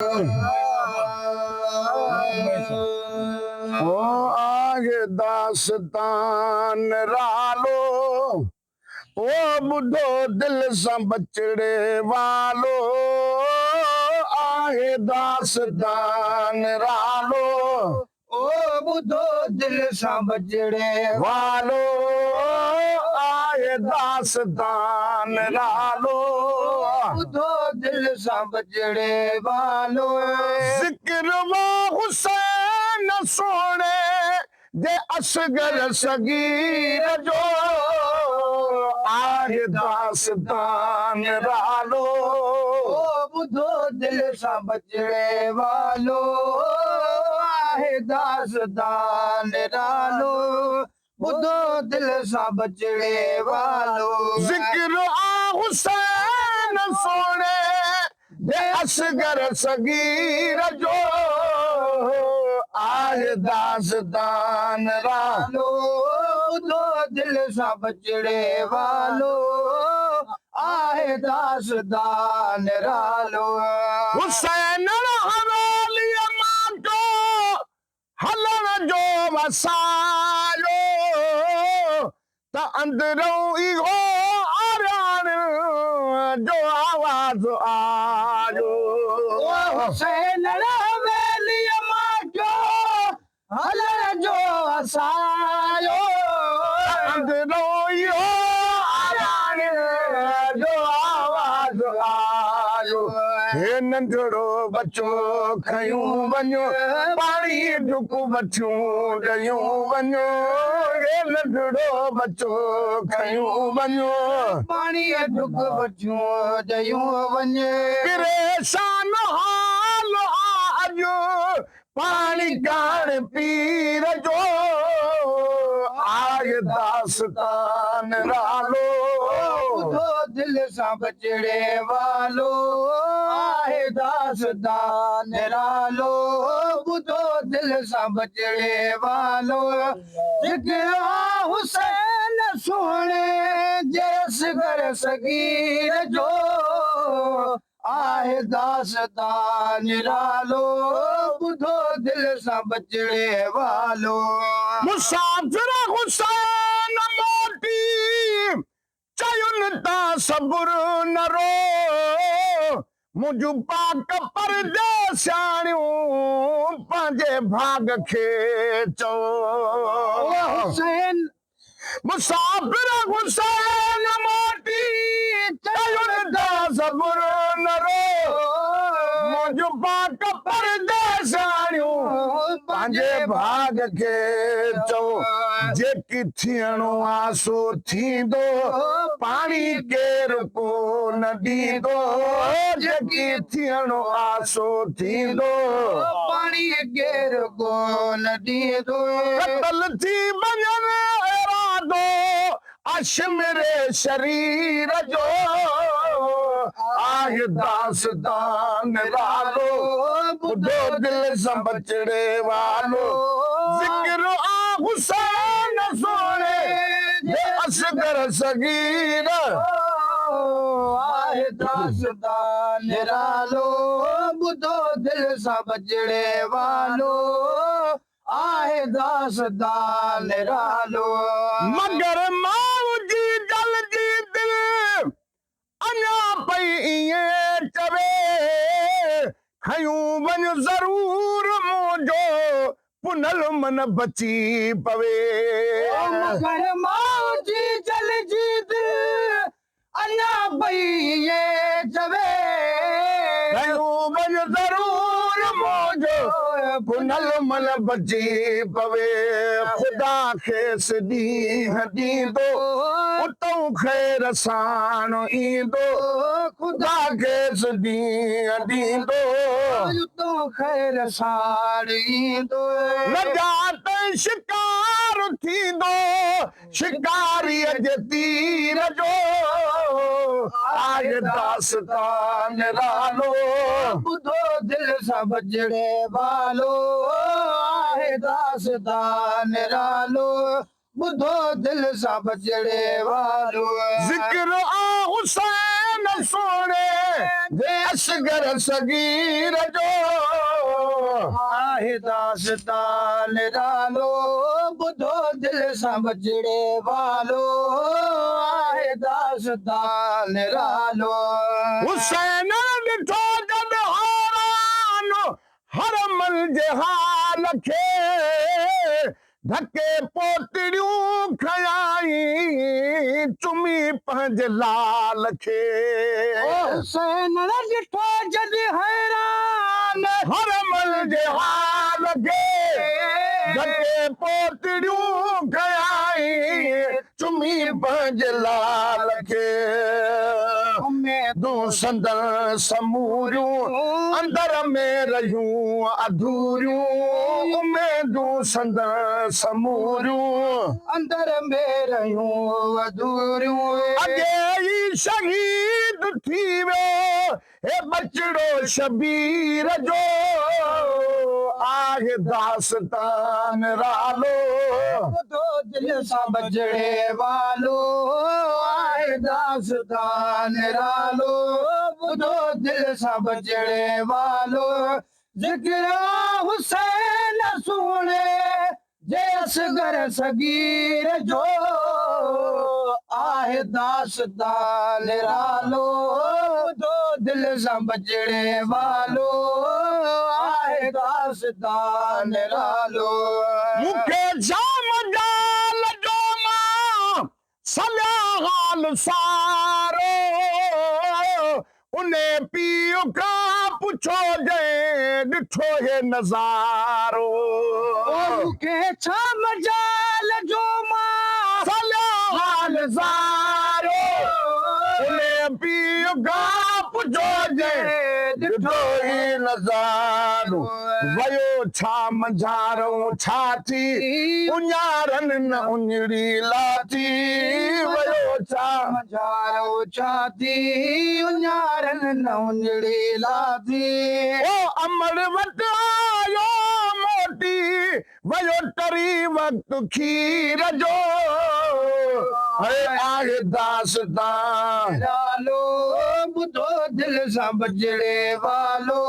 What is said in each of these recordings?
ओ आगे दास्तान रालो ओ बुधो दिल सा बचड़े वालो आगे दास्तान रालो ओ बुधो दिल सा बचड़े वालो आगे दास्तान रालो बुधो दिल सा बचड़े वालो जिक्र हुसैन सोने जे असगर सगीर जो आहे दास्तान रालो ओ बुधो दिल सा बचड़े वालो आहे दास्तान रालो बुधो दिल सा बचड़े वालो जिक्र हुसैन सोने जे असगर सगीर जो आहे दास्तान रालो बुधो दिल सा बचड़े वालो आहे दास्तान रालो हुसैन हवेली मां हलन जो वसायो त अंदरों इहो आरान जो आवाज आयो हुसैन हवेली मां हलन जो वसायो अंदरों इहो आरान जो आवाज आयो हे नंढड़ो बच्चो खयूं वञो पाणी ढुक वठियूं ॾियूं वञो हे नंढड़ो बच्चो खयूं वञो पाणी ढुक वठियूं ॾियूं वञे परेशान हाल अॼु पाणी कान पीर जो आए दास्तान रालो बुधो दिल सा बचड़े वालो आहे दास्तान रालो बुधो दिल सा बचड़े वालो जिक्र हुसैन सोने जस घर सगीर जो आहे दास्तान रालो बुधो दिल सा बचड़े वालो मुसाफिर हुसैन मोटी चयुन ता सबुर न रो मुझु पाक परदेसियाणियूं पंहिंजे भाग खे चओ हुसैन मुसाफिर हुसैन मोटी चयुन ता सबुर न रो मुझु पाक परदेसियाणियूं पंहिंजे भाग खे चओ जेकी थियणो आहे सो थींदो पाणी केरु को न ॾींदो जेकी थियणो आहे सो थींदो पाणी केरु को न ॾींदो कतल थी वञनि इरादो अशमिरे शरीर जो आहे दास्तान रालो बुधो दिल सां बचड़े वालो जिक्र हुसैन सोने जे असगर सगीर आहे दास्तान रालो बुधो दिल सां बचड़े वालो आहे दास्तान रालो मगर माउ जी जल जी दिल अञा पई ईअं चवे खयूं वञ ज़रूर मुंहिंजो पुनल मन बची पवे मगर माउ जी जल जी दिल अञा पई ईअं चवे खयूं वञ ज़रूर मुंहिंजो पुनल मन बची पवे ख़ुदा खेसि ॾींहुं ॾींदो उतऊं ख़ैर साण ईंदो ख़ुदा खेसि ॾींहुं ॾींदो उतो ख़ैर साण ईंदो नजात शिकार थींदो शिकारीअ जे तीर जो आहे दास्तान रालो बुधो दिल सां बचड़े वालो आहे दास्तान रालो ॿुधो दिल सां बजड़े वालो ज़िक्र आ हुसैन सोणे जे असगर सगीर जो आहे दास्तान निरालो ॿुधो दिल सां बजड़े वालो आहे दास्तान निरालो हुसैन ॾिठो जद हैरान हरमल जे हाल खे धके पोतड़ियूं खयाई चुमी पंहिंजे लाल खे हुसैन ॾिठो जॾहिं हैरान हरमल जे हाल खे धके पोतड़ियूं खयाई चुमी पंहिंजे लाल खे दू संदर समूरियूं अंदर में रहियूं अधूरियूं उमेदूं संदर समूरियूं अंदर में रहियूं अधूरियूं अॻे ई शहीद थी वियो हे बचड़ो शबीर जो आहे दास्तान रालो ॿुधो दिल सां बजड़े वालो आहे दास्तान निरालो ॿुधो दिल सां बजड़े वालो ज़िक्र हुसैन सुणे जे असगर सगीर जो आहे दास्तान निरालो ॿुधो दिल सां बजड़े वालो आहे दास्तान निरालो मूंखे जाम जाल जो मां सलाहाल सारो उन्हे पीउ खां पुछो जे ॾिठो हे नज़ारो मूंखे छा मजाल जो मां सलाहाल सारो उन्हे पीउ खां पुछो जे ॾिठो हे नज़ारो वयो छा मंझारो छा थी उञारनि न उञड़ी लाथी वयो छा मजारो छाती उञारनि न उञड़ी लाथी ओ अमर वटि आयो मोटी वयो टरी वक़्तु खीर जो है आहे दास्तान निरालो ॿुधो दिल सां बजड़े वालो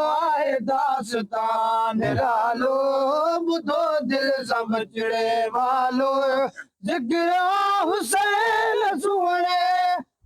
आहे दास्तान निरालो ॿुधो दिल सां बजड़े वालो ज़िक्र हुसैन सुणे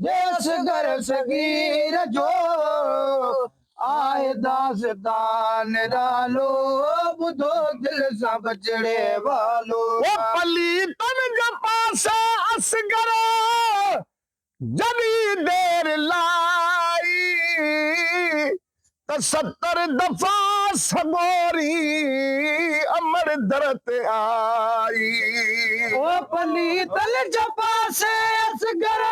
जे असगर सगीर जो आहे दास्तान निरालो ॿुधो दिल सां बजड़े वालो ओ पलीतन जे पासे असगर जॾहिं देर लाई त 70 दफ़ा सगोरी अमर दर ते आई ओ पलीतन जे पासे असगर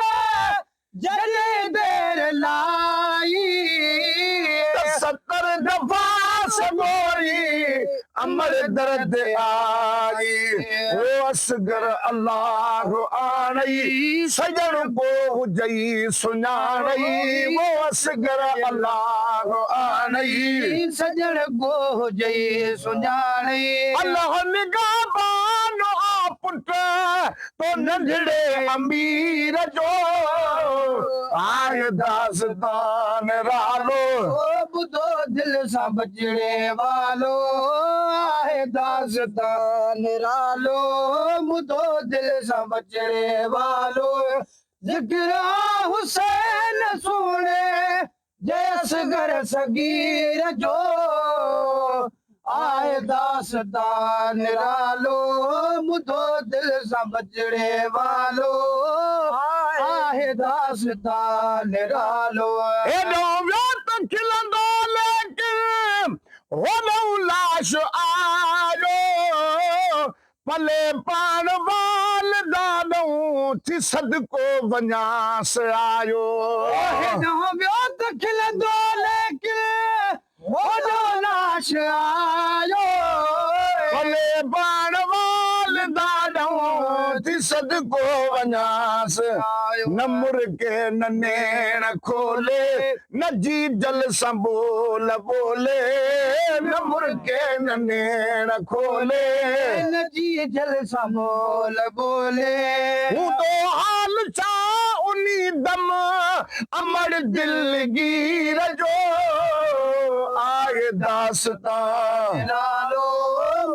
जॾहिं देर लाई 70 दफ़ा सगोरी अमर दर ते आई ओ असगर अल्लाह आणई सजण को हुजई सुञाणई वो असगर अल्लाह आणई सजण को हुजई सुञाणे अल्लाह निगाहबान आ पुट तो नंढड़े अमीर जो आहे दास्तान रालो ॿुधो दिल सां बजड़े वालो आहे दास्तान निरालो ॿुधो दिल सां बजड़े वालो ज़िक्र हुसैन सुणे जे असगर सगीर जो आहे दास्तान निरालो ॿुधो दिल सां बजड़े वालो आहे दास्तान निरालो एॾो वियो त खिलंदो लेकिन होॾो लाश आयो पले पाण वाल दानऊं थी सदको वञास आयो हेॾो वियो त खिलंदो लेकिन होॾो लाश आयो भले पाण वाल दानऊं थी सदको वञास न मुर्गे न नेण खोले न जी जल सां बोल बोले न मुर्के न नेण खोले नजी जल समोल बोले हूं तो हाल छा उनी दम अमर दिलगीर जो आहे दास्तां निरालो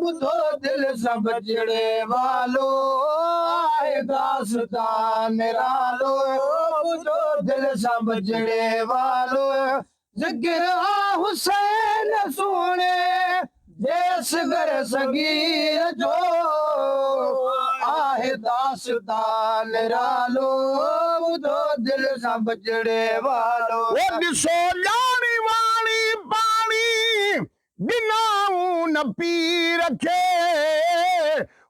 ॿुधो दिल सां बजड़े वालो आहे दास्तान निरालो ॿुधो दिल सां बजड़े वालो ज़िक्र आ हुसैन सोणे जेसगर सगीर जो आहे दास्तान निरालो ॿुधो दिल सां बजड़े वालो वो ॾिसो ॼाणी वाणी पाणी बिनाऊं न पी रखे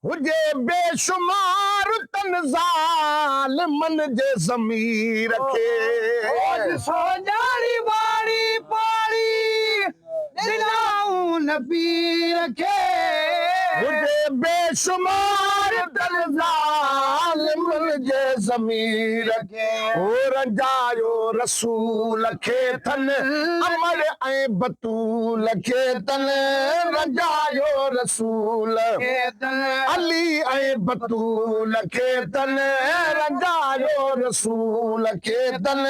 हुजे बेशुमार तन ज़ालिमन जे ज़मीर खे सोजारी वारी पाड़ी दिलाऊं न पी रखे हुजे बेशुमार तन ज़ालिमन जे ज़मीर खे हो रंजायो रसूल खे थन अमर ऐं बतूल खे तन रंजायो रसूल अली ऐं बतूल खे तन रंजायो रसूल खे तन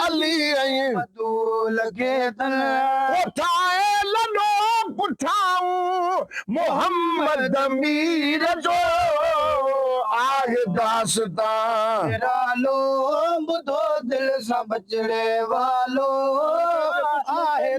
अली ऐं बतूल खे तन उठाए लॾो पुठाऊं मोहम्मद मीर जो आहे दास्तां निरालो ॿुधो दिल सां बजड़े वालो आहे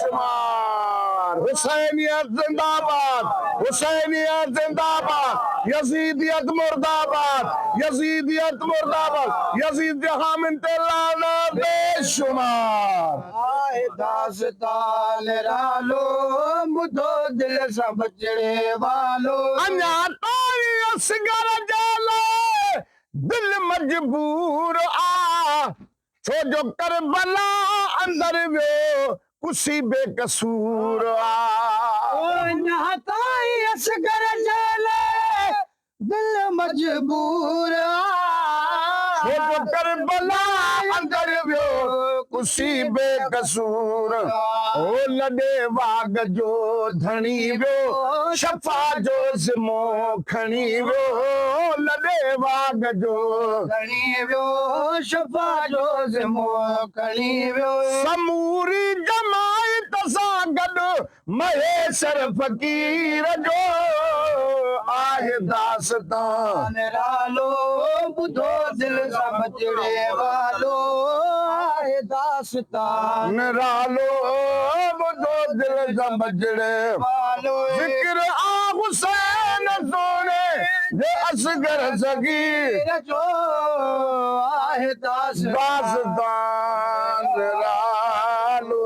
बेशुमार हुसैनियत जिंदाबाद हुसैनियत जिंदाबाद यजीदियत मुर्दाबाद यजीदियत मुर्दाबाद यजीद जहां मिन तेलाना बेशुमार आहे दास्तान निरालो ॿुधो दिल सां बजड़े वालो अञा ताईं असगर जाले दिल मजबूर आ छो जो करबला अंदर वियो कुसी बेकसूर आ ताई असगर जाले दिल मजबूर छो जो करबला अंदर वियो कुसी बेकसूर ओ लॾे वाग जो धणी वियो शफ़ा जो ज़िमो खणी वियो लॾे वाग जो खणी वियो शफ़ा जो ज़िमो खणी वियो समूरी जमायत सां गॾु महेशर फ़कीर जो आहे दास्तां निरालो ॿुधो दिल सां बजड़े वालो आहे दास्तान निरालो ॿुधो दिल सां बजड़े वालो ज़िक्र आ हुसैन सोणे जे असगर सगीर जो आहे दास्तान दास्तां निरालो